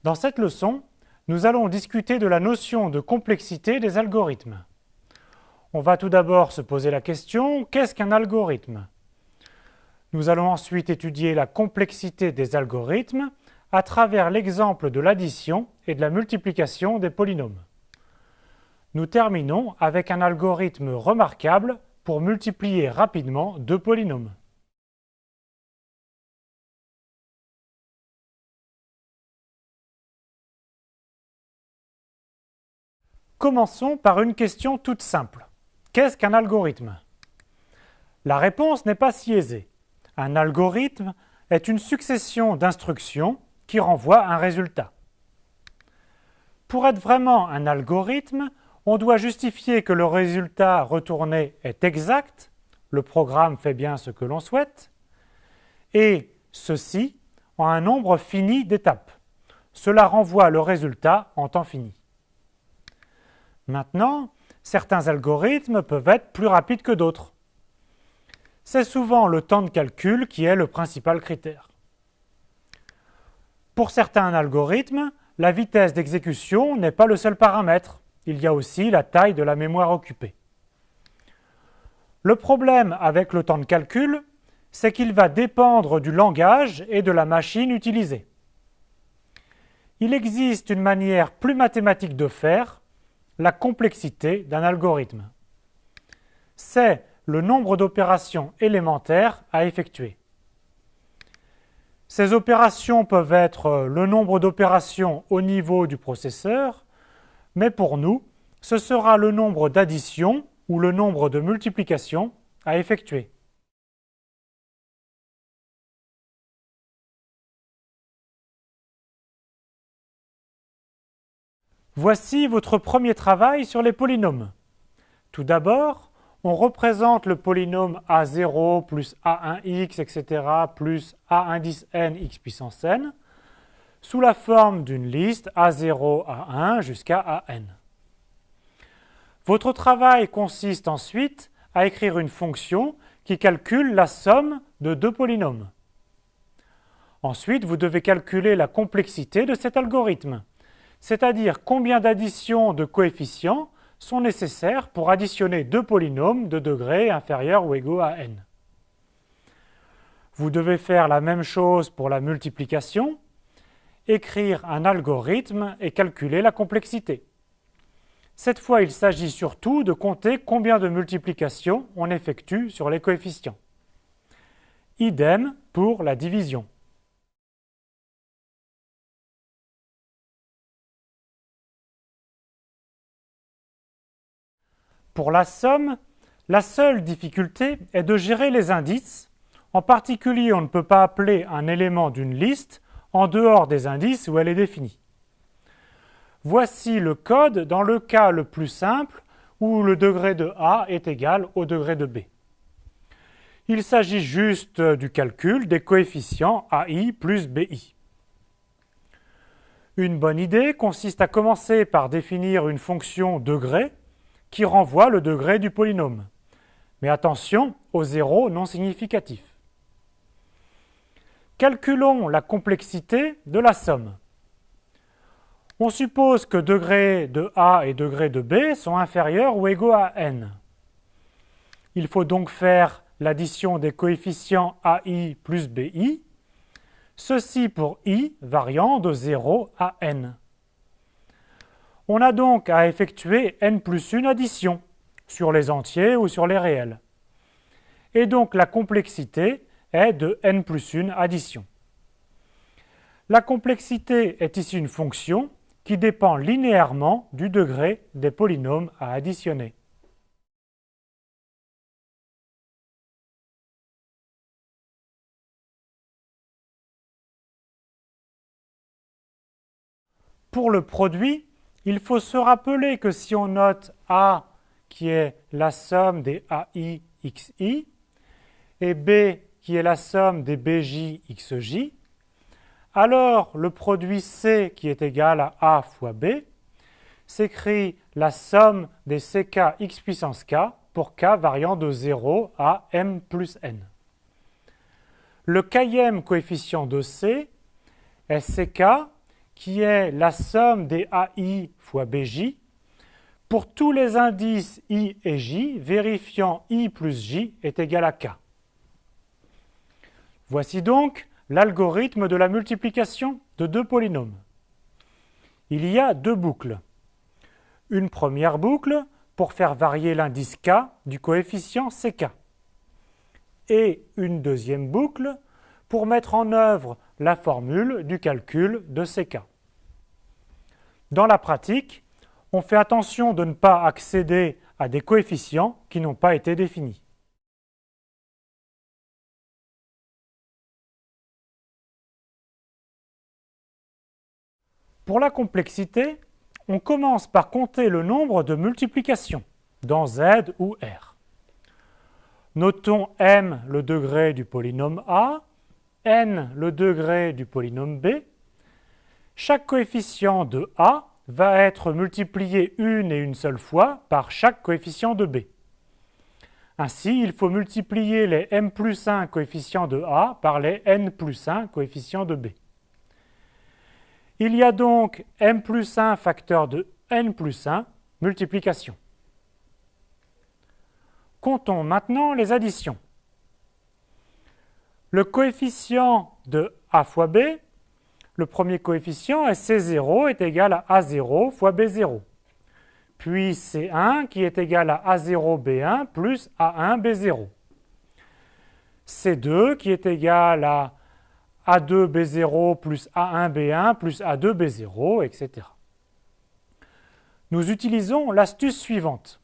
Dans cette leçon, nous allons discuter de la notion de complexité des algorithmes. On va tout d'abord se poser la question, qu'est-ce qu'un algorithme? Nous allons ensuite étudier la complexité des algorithmes à travers l'exemple de l'addition et de la multiplication des polynômes. Nous terminons avec un algorithme remarquable pour multiplier rapidement deux polynômes. Commençons par une question toute simple. Qu'est-ce qu'un algorithme? La réponse n'est pas si aisée. Un algorithme est une succession d'instructions qui renvoient un résultat. Pour être vraiment un algorithme, on doit justifier que le résultat retourné est exact, le programme fait bien ce que l'on souhaite, et ceci en un nombre fini d'étapes. Cela renvoie le résultat en temps fini. Maintenant, certains algorithmes peuvent être plus rapides que d'autres. C'est souvent le temps de calcul qui est le principal critère. Pour certains algorithmes, la vitesse d'exécution n'est pas le seul paramètre. Il y a aussi la taille de la mémoire occupée. Le problème avec le temps de calcul, c'est qu'il va dépendre du langage et de la machine utilisée. Il existe une manière plus mathématique de faire la complexité d'un algorithme. C'est le nombre d'opérations élémentaires à effectuer. Ces opérations peuvent être le nombre d'opérations au niveau du processeur, mais pour nous, ce sera le nombre d'additions ou le nombre de multiplications à effectuer. Voici votre premier travail sur les polynômes. Tout d'abord, on représente le polynôme a0 plus a1x, etc. plus a1 x puissance n sous la forme d'une liste a0, a1 jusqu'à an. Votre travail consiste ensuite à écrire une fonction qui calcule la somme de deux polynômes. Ensuite, vous devez calculer la complexité de cet algorithme, c'est-à-dire combien d'additions de coefficients sont nécessaires pour additionner deux polynômes de degrés inférieurs ou égaux à n. Vous devez faire la même chose pour la multiplication, écrire un algorithme et calculer la complexité. Cette fois, il s'agit surtout de compter combien de multiplications on effectue sur les coefficients. Idem pour la division. Pour la somme, la seule difficulté est de gérer les indices. En particulier, on ne peut pas appeler un élément d'une liste en dehors des indices où elle est définie. Voici le code dans le cas le plus simple où le degré de A est égal au degré de B. Il s'agit juste du calcul des coefficients AI plus BI. Une bonne idée consiste à commencer par définir une fonction degré qui renvoie le degré du polynôme. Mais attention aux zéros non significatifs. Calculons la complexité de la somme. On suppose que degré de A et degré de B sont inférieurs ou égaux à n. Il faut donc faire l'addition des coefficients AI plus BI, ceci pour i variant de 0 à n. On a donc à effectuer n plus 1 addition, sur les entiers ou sur les réels. Et donc la complexité est de n plus 1 addition. La complexité est ici une fonction qui dépend linéairement du degré des polynômes à additionner. Pour le produit, il faut se rappeler que si on note A qui est la somme des AI xi et B qui est la somme des BJ xj, alors le produit C qui est égal à A fois B s'écrit la somme des ck x puissance k pour k variant de 0 à m plus n. Le kème coefficient de C est ck qui est la somme des AI fois BJ, pour tous les indices I et J, vérifiant I plus J est égal à K. Voici donc l'algorithme de la multiplication de deux polynômes. Il y a deux boucles. Une première boucle pour faire varier l'indice K du coefficient CK. Et une deuxième boucle pour mettre en œuvre la formule du calcul de CK. Dans la pratique, on fait attention de ne pas accéder à des coefficients qui n'ont pas été définis. Pour la complexité, on commence par compter le nombre de multiplications dans Z ou R. Notons m le degré du polynôme A, n le degré du polynôme B. Chaque coefficient de A va être multiplié une et une seule fois par chaque coefficient de B. Ainsi, il faut multiplier les m plus 1 coefficients de A par les n plus 1 coefficients de B. Il y a donc m plus 1 facteur de n plus 1 multiplication. Comptons maintenant les additions. Le coefficient de A fois B, le premier coefficient est C0 est égal à A0 fois B0. Puis C1 qui est égal à A0 B1 plus A1 B0. C2 qui est égal à A2 B0 plus A1 B1 plus A2 B0, etc. Nous utilisons l'astuce suivante.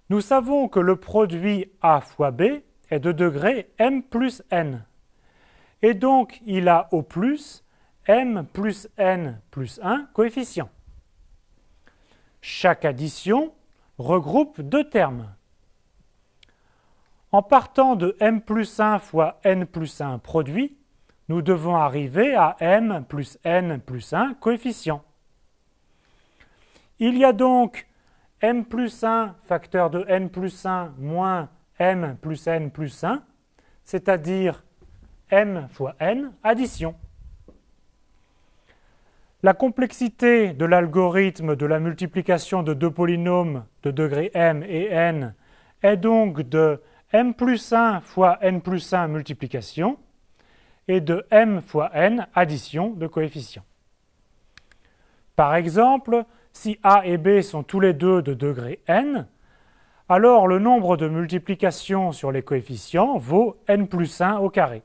Nous savons que le produit A fois B est de degré m plus n. Et donc, il a au plus m plus n plus 1 coefficients. Chaque addition regroupe deux termes. En partant de m plus 1 fois n plus 1 produit, nous devons arriver à m plus n plus 1 coefficients. Il y a donc m plus 1 facteur de n plus 1 moins m plus n plus 1, c'est-à-dire m fois n, addition. La complexité de l'algorithme de la multiplication de deux polynômes de degré m et n est donc de m plus 1 fois n plus 1 multiplication et de m fois n addition de coefficients. Par exemple, si A et B sont tous les deux de degré n, alors le nombre de multiplications sur les coefficients vaut n plus 1 au carré.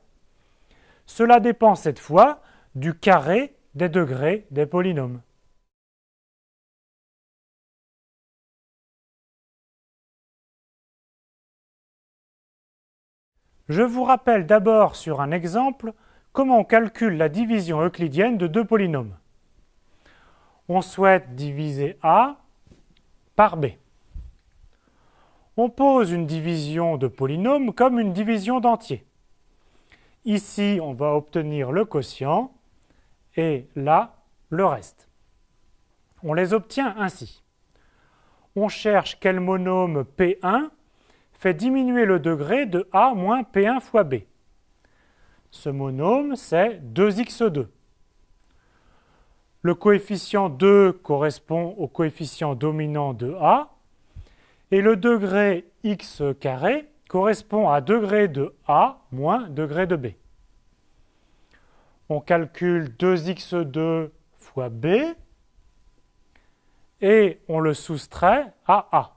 Cela dépend cette fois du carré des degrés des polynômes. Je vous rappelle d'abord sur un exemple comment on calcule la division euclidienne de deux polynômes. On souhaite diviser A par B. On pose une division de polynôme comme une division d'entiers. Ici, on va obtenir le quotient et là, le reste. On les obtient ainsi. On cherche quel monôme P1 fait diminuer le degré de A moins P1 fois B. Ce monôme, c'est 2x2. Le coefficient 2 correspond au coefficient dominant de A et le degré x carré correspond à degré de A moins degré de B. On calcule 2x2 fois B et on le soustrait à A.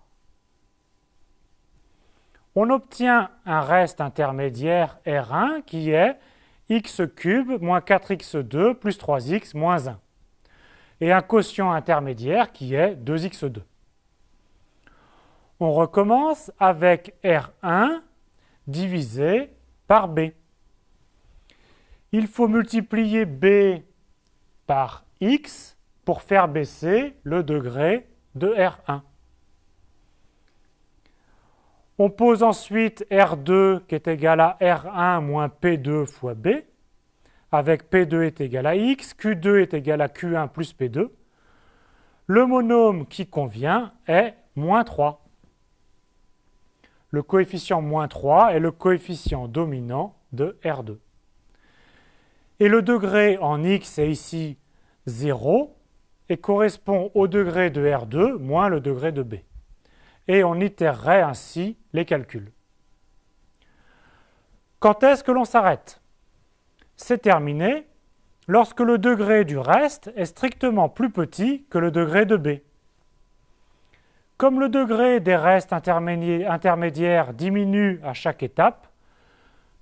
On obtient un reste intermédiaire R1 qui est x cube moins 4x2 plus 3x moins 1 et un quotient intermédiaire qui est 2x2. On recommence avec R1 divisé par B. Il faut multiplier B par x pour faire baisser le degré de R1. On pose ensuite R2 qui est égal à R1 moins P2 fois B, avec P2 est égal à X, Q2 est égal à Q1 plus P2. Le monôme qui convient est moins 3. Le coefficient moins 3 est le coefficient dominant de R2. Et le degré en X est ici 0 et correspond au degré de R2 moins le degré de B. Et on itérerait ainsi les calculs. Quand est-ce que l'on s'arrête? C'est terminé lorsque le degré du reste est strictement plus petit que le degré de B. Comme le degré des restes intermédiaires diminue à chaque étape,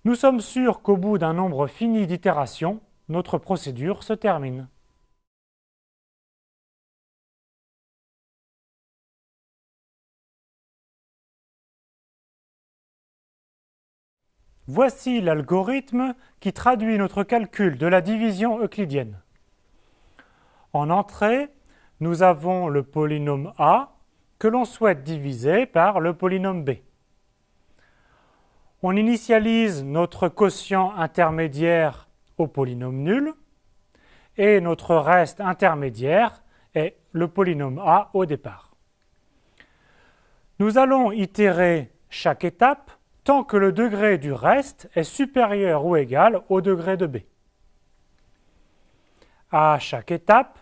nous sommes sûrs qu'au bout d'un nombre fini d'itérations, notre procédure se termine. Voici l'algorithme qui traduit notre calcul de la division euclidienne. En entrée, nous avons le polynôme A que l'on souhaite diviser par le polynôme B. On initialise notre quotient intermédiaire au polynôme nul et notre reste intermédiaire est le polynôme A au départ. Nous allons itérer chaque étape tant que le degré du reste est supérieur ou égal au degré de B. À chaque étape,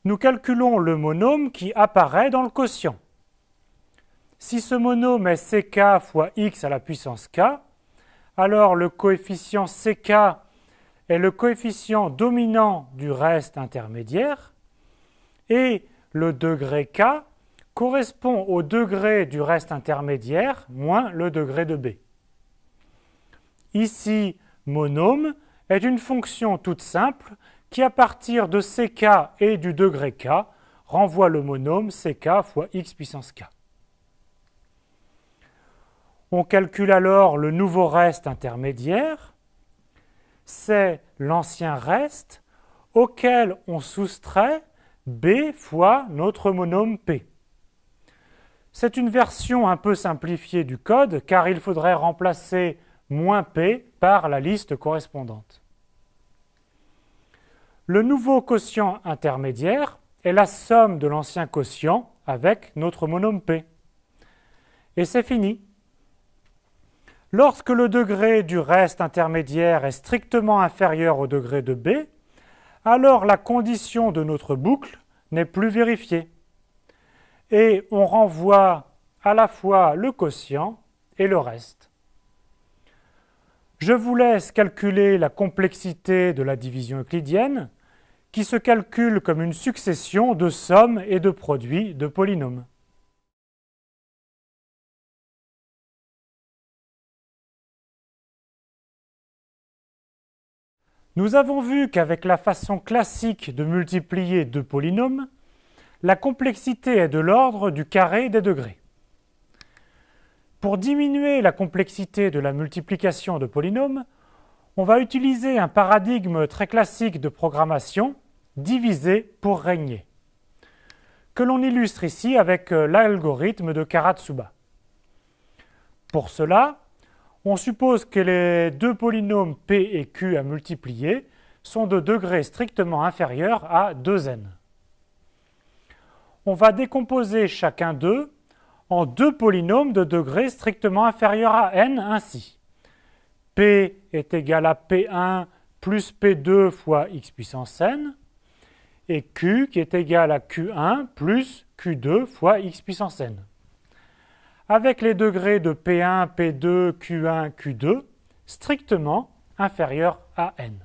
nous calculons le monôme qui apparaît dans le quotient. Si ce monôme est ck fois x à la puissance k, alors le coefficient ck est le coefficient dominant du reste intermédiaire et le degré k correspond au degré du reste intermédiaire moins le degré de B. Ici, monôme est une fonction toute simple qui, à partir de ck et du degré k, renvoie le monôme ck fois x puissance k. On calcule alors le nouveau reste intermédiaire, c'est l'ancien reste auquel on soustrait B fois notre monôme P. C'est une version un peu simplifiée du code car il faudrait remplacer moins P par la liste correspondante. Le nouveau quotient intermédiaire est la somme de l'ancien quotient avec notre monôme P. Et c'est fini. Lorsque le degré du reste intermédiaire est strictement inférieur au degré de B, alors la condition de notre boucle n'est plus vérifiée. Et on renvoie à la fois le quotient et le reste. Je vous laisse calculer la complexité de la division euclidienne, qui se calcule comme une succession de sommes et de produits de polynômes. Nous avons vu qu'avec la façon classique de multiplier deux polynômes, la complexité est de l'ordre du carré des degrés. Pour diminuer la complexité de la multiplication de polynômes, on va utiliser un paradigme très classique de programmation, diviser pour régner, que l'on illustre ici avec l'algorithme de Karatsuba. Pour cela, on suppose que les deux polynômes P et Q à multiplier sont de degrés strictement inférieurs à 2n. On va décomposer chacun d'eux en deux polynômes de degrés strictement inférieurs à n ainsi. P est égal à P1 plus P2 fois x puissance n, et Q qui est égal à Q1 plus Q2 fois x puissance n. Avec les degrés de P1, P2, Q1, Q2 strictement inférieurs à n.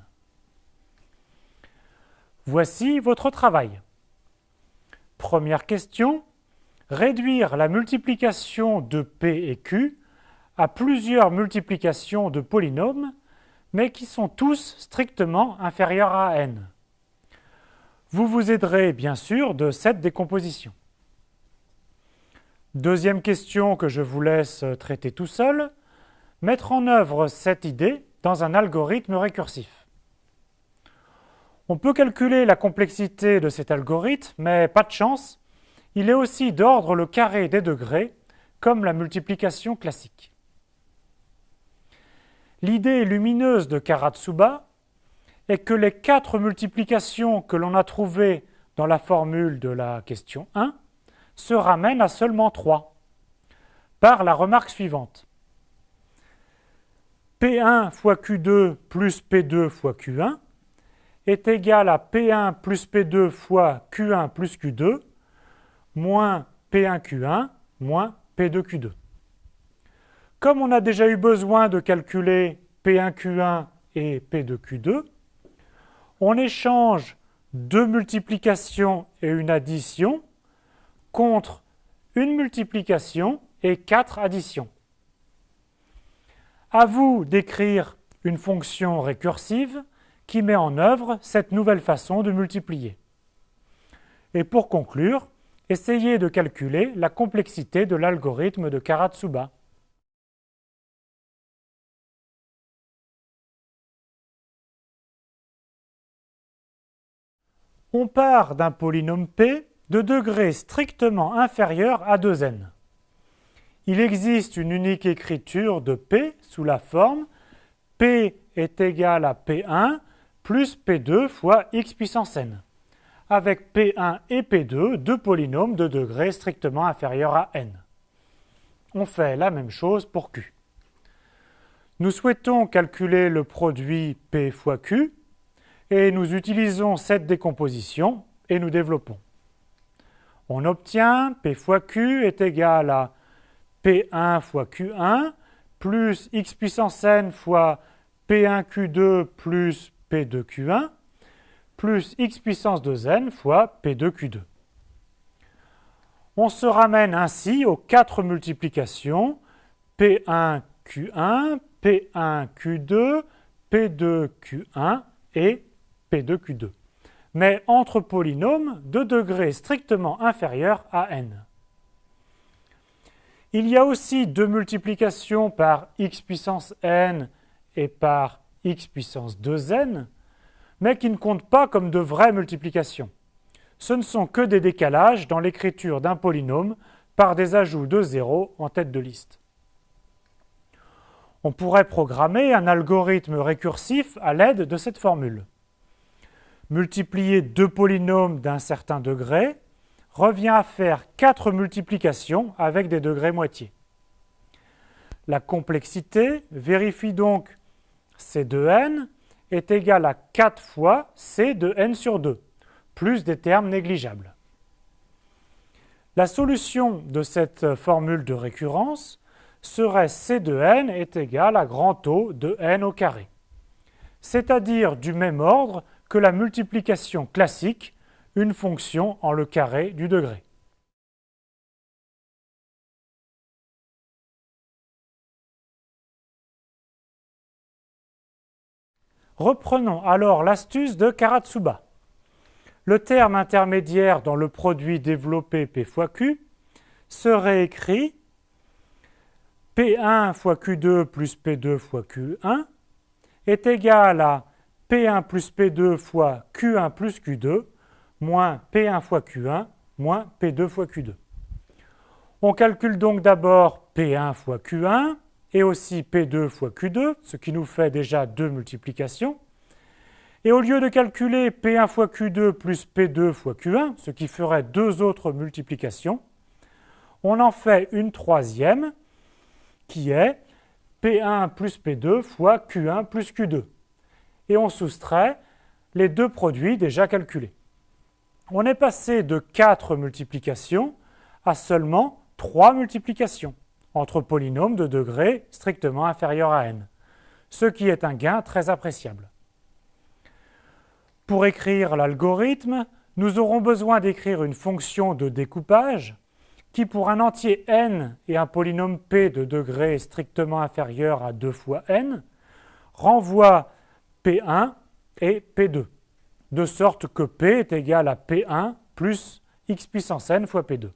Voici votre travail. Première question, réduire la multiplication de P et Q à plusieurs multiplications de polynômes, mais qui sont tous strictement inférieurs à n. Vous vous aiderez bien sûr de cette décomposition. Deuxième question que je vous laisse traiter tout seul, mettre en œuvre cette idée dans un algorithme récursif. On peut calculer la complexité de cet algorithme, mais pas de chance, il est aussi d'ordre le carré des degrés, comme la multiplication classique. L'idée lumineuse de Karatsuba est que les 4 multiplications que l'on a trouvées dans la formule de la question 1 se ramènent à seulement 3, par la remarque suivante. P1 fois Q2 plus P2 fois Q1 est égal à P1 plus P2 fois Q1 plus Q2 moins P1 Q1 moins P2 Q2. Comme on a déjà eu besoin de calculer P1 Q1 et P2 Q2, on échange deux multiplications et une addition contre une multiplication et 4 additions. À vous d'écrire une fonction récursive qui met en œuvre cette nouvelle façon de multiplier. Et pour conclure, essayez de calculer la complexité de l'algorithme de Karatsuba. On part d'un polynôme P de degré strictement inférieur à 2n. Il existe une unique écriture de P sous la forme P est égal à P1 plus P2 fois x puissance n, avec P1 et P2, deux polynômes de degré strictement inférieur à n. On fait la même chose pour Q. Nous souhaitons calculer le produit P fois Q, et nous utilisons cette décomposition et nous développons. On obtient P fois Q est égal à P1 fois Q1 plus x puissance n fois P1 Q2 plus P2 Q1 plus x puissance 2n fois P2 Q2. On se ramène ainsi aux quatre multiplications P1 Q1, P1 Q2, P2 Q1 et P2 Q2, mais entre polynômes de degré strictement inférieur à n. Il y a aussi deux multiplications par x puissance n et par x puissance 2n, mais qui ne comptent pas comme de vraies multiplications. Ce ne sont que des décalages dans l'écriture d'un polynôme par des ajouts de 0 en tête de liste. On pourrait programmer un algorithme récursif à l'aide de cette formule. Multiplier deux polynômes d'un certain degré revient à faire 4 multiplications avec des degrés moitiés. La complexité vérifie donc C de n est égale à 4 fois C de n sur 2, plus des termes négligeables. La solution de cette formule de récurrence serait C de n est égal à grand O de n au carré, c'est-à-dire du même ordre que la multiplication classique, une fonction en le carré du degré. Reprenons alors l'astuce de Karatsuba. Le terme intermédiaire dans le produit développé P fois Q serait écrit P1 fois Q2 plus P2 fois Q1 est égal à P1 plus P2 fois Q1 plus Q2 moins P1 fois Q1 moins P2 fois Q2. On calcule donc d'abord P1 fois Q1 et aussi P2 fois Q2, ce qui nous fait déjà deux multiplications. Et au lieu de calculer P1 fois Q2 plus P2 fois Q1, ce qui ferait deux autres multiplications, on en fait une troisième qui est P1 plus P2 fois Q1 plus Q2. Et on soustrait les deux produits déjà calculés. On est passé de 4 multiplications à seulement 3 multiplications entre polynômes de degré strictement inférieur à n, ce qui est un gain très appréciable. Pour écrire l'algorithme, nous aurons besoin d'écrire une fonction de découpage qui, pour un entier n et un polynôme p de degré strictement inférieur à 2 fois n, renvoie P1 et P2, de sorte que P est égal à P1 plus x puissance n fois P2.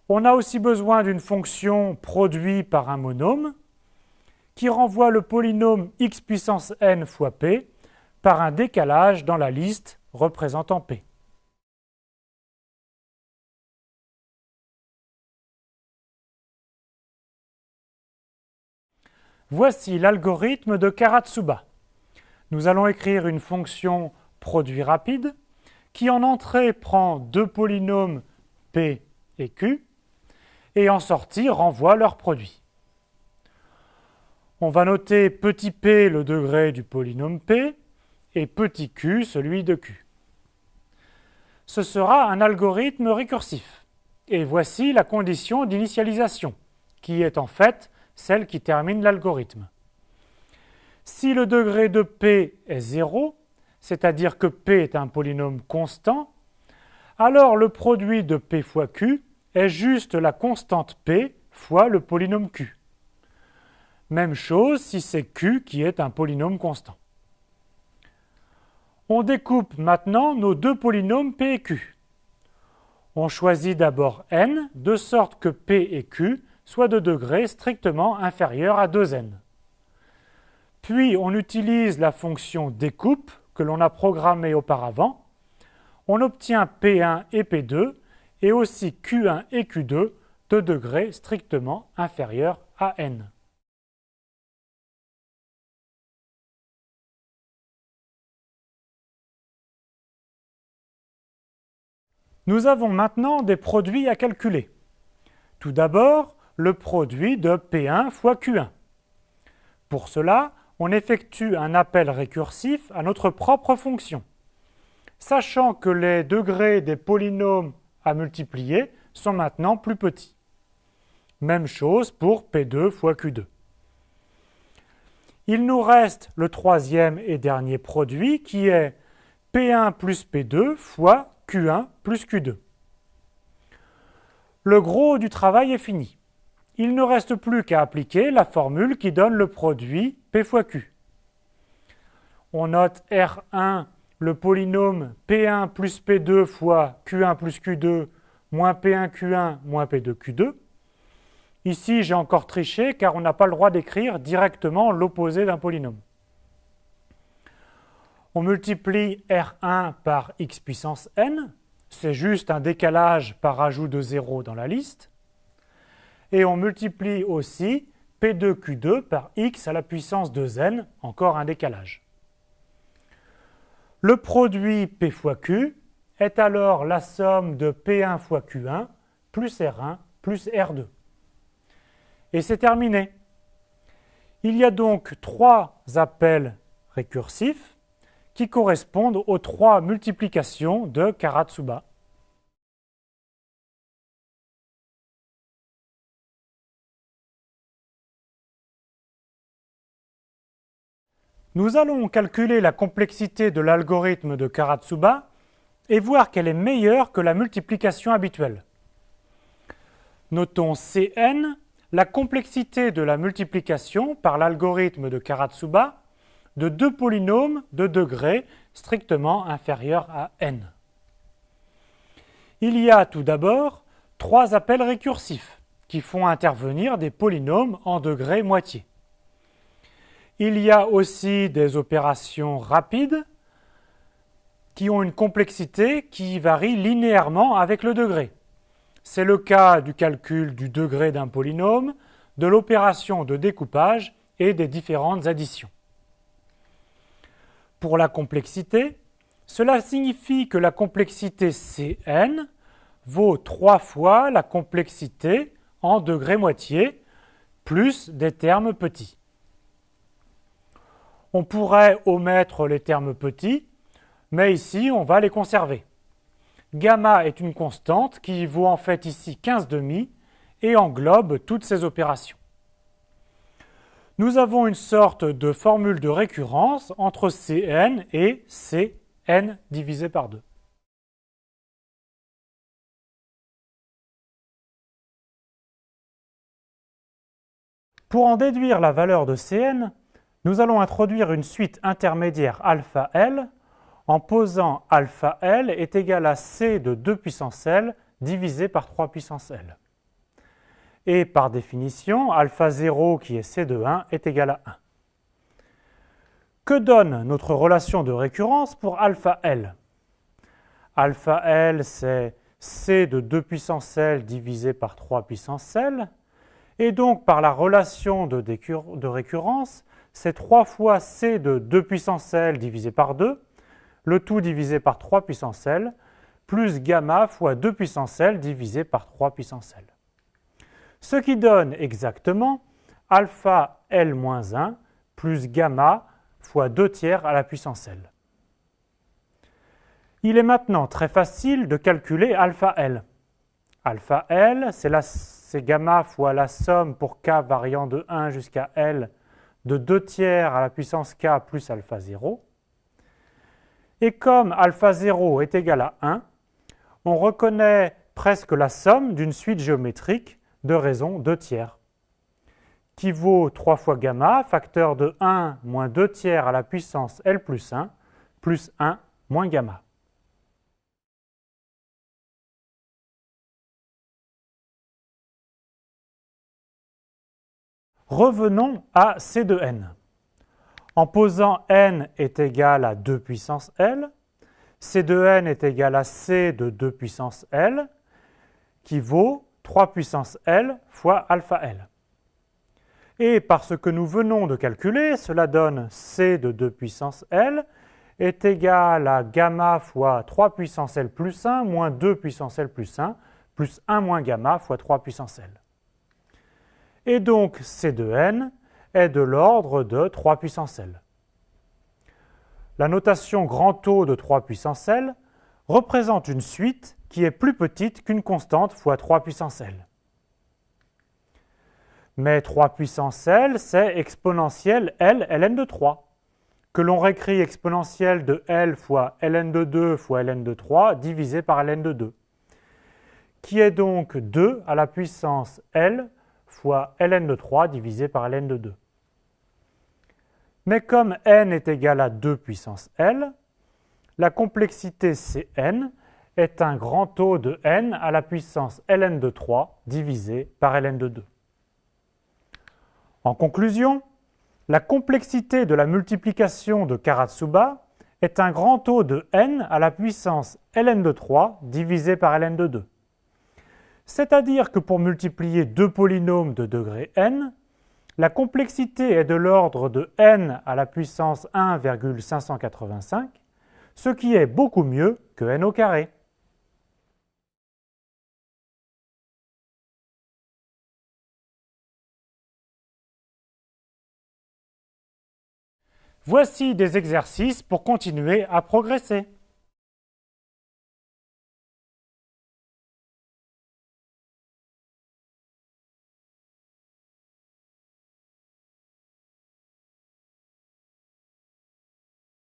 On a aussi besoin d'une fonction produite par un monôme qui renvoie le polynôme x puissance n fois P par un décalage dans la liste représentant P. Voici l'algorithme de Karatsuba. Nous allons écrire une fonction produit rapide qui en entrée prend deux polynômes P et Q et en sortie renvoie leur produit. On va noter petit p le degré du polynôme P et petit q celui de q. Ce sera un algorithme récursif. Et voici la condition d'initialisation, qui est en fait celle qui termine l'algorithme. Si le degré de p est 0, c'est-à-dire que p est un polynôme constant, alors le produit de p fois q est juste la constante p fois le polynôme q. Même chose si c'est q qui est un polynôme constant. On découpe maintenant nos deux polynômes p et q. On choisit d'abord n, de sorte que p et q soient de degrés strictement inférieurs à 2n. Puis on utilise la fonction découpe que l'on a programmée auparavant. On obtient P1 et P2 et aussi Q1 et Q2 de degrés strictement inférieurs à n. Nous avons maintenant des produits à calculer. Tout d'abord, le produit de P1 fois Q1. Pour cela, on effectue un appel récursif à notre propre fonction, sachant que les degrés des polynômes à multiplier sont maintenant plus petits. Même chose pour P2 fois Q2. Il nous reste le troisième et dernier produit qui est P1 plus P2 fois Q1 plus Q2. Le gros du travail est fini. Il ne reste plus qu'à appliquer la formule qui donne le produit P fois Q. On note R1, le polynôme P1 plus P2 fois Q1 plus Q2 moins P1 Q1 moins P2 Q2. Ici, j'ai encore triché car on n'a pas le droit d'écrire directement l'opposé d'un polynôme. On multiplie R1 par x puissance n, c'est juste un décalage par ajout de 0 dans la liste. Et on multiplie aussi P2 Q2 par x à la puissance 2n, encore un décalage. Le produit P fois Q est alors la somme de P1 fois Q1 plus R1 plus R2. Et c'est terminé. Il y a donc 3 appels récursifs qui correspondent aux 3 multiplications de Karatsuba. Nous allons calculer la complexité de l'algorithme de Karatsuba et voir qu'elle est meilleure que la multiplication habituelle. Notons Cn, la complexité de la multiplication par l'algorithme de Karatsuba de deux polynômes de degrés strictement inférieurs à n. Il y a tout d'abord 3 appels récursifs qui font intervenir des polynômes en degrés moitié. Il y a aussi des opérations rapides qui ont une complexité qui varie linéairement avec le degré. C'est le cas du calcul du degré d'un polynôme, de l'opération de découpage et des différentes additions. Pour la complexité, cela signifie que la complexité Cn vaut 3 fois la complexité en degré moitié plus des termes petits. On pourrait omettre les termes petits, mais ici on va les conserver. Gamma est une constante qui vaut en fait ici 15,5 et englobe toutes ces opérations. Nous avons une sorte de formule de récurrence entre Cn et Cn divisé par 2. Pour en déduire la valeur de Cn, nous allons introduire une suite intermédiaire alpha L en posant alpha L est égal à C de 2 puissance L divisé par 3 puissance L. Et par définition, alpha 0 qui est C de 1 est égal à 1. Que donne notre relation de récurrence pour alpha L? Alpha L, c'est C de 2 puissance L divisé par 3 puissance L. Et donc, par la relation de récurrence, c'est 3 fois C de 2 puissance L divisé par 2, le tout divisé par 3 puissance L, plus gamma fois 2 puissance L divisé par 3 puissance L. Ce qui donne exactement alpha L moins 1 plus gamma fois 2 tiers à la puissance L. Il est maintenant très facile de calculer alpha L. Alpha L, c'est gamma fois la somme pour k variant de 1 jusqu'à L de 2 tiers à la puissance k plus alpha 0. Et comme alpha 0 est égal à 1, on reconnaît presque la somme d'une suite géométrique de raisons 2 tiers, qui vaut 3 fois gamma, facteur de 1 moins 2 tiers à la puissance L plus 1 moins gamma. Revenons à C de n. En posant n est égal à 2 puissance L, C de n est égal à C de 2 puissance L, qui vaut 3 puissance L fois alpha L. Et par ce que nous venons de calculer, cela donne C de 2 puissance L est égal à gamma fois 3 puissance L plus 1 moins 2 puissance L plus 1 moins gamma fois 3 puissance L. Et donc C de n est de l'ordre de 3 puissance L. La notation grand O de 3 puissance L représente une suite qui est plus petite qu'une constante fois 3 puissance L. Mais 3 puissance L, c'est exponentielle L ln de 3, que l'on réécrit exponentielle de L fois ln de 2 fois ln de 3 divisé par ln de 2, qui est donc 2 à la puissance L fois ln de 3 divisé par ln de 2. Mais comme n est égal à 2 puissance L, la complexité Cn est un grand O de n à la puissance ln de 3 divisé par ln de 2. En conclusion, la complexité de la multiplication de Karatsuba est un grand O de n à la puissance ln de 3 divisé par ln de 2. C'est-à-dire que pour multiplier deux polynômes de degré n, la complexité est de l'ordre de n à la puissance 1,585, ce qui est beaucoup mieux que n au carré. Voici des exercices pour continuer à progresser.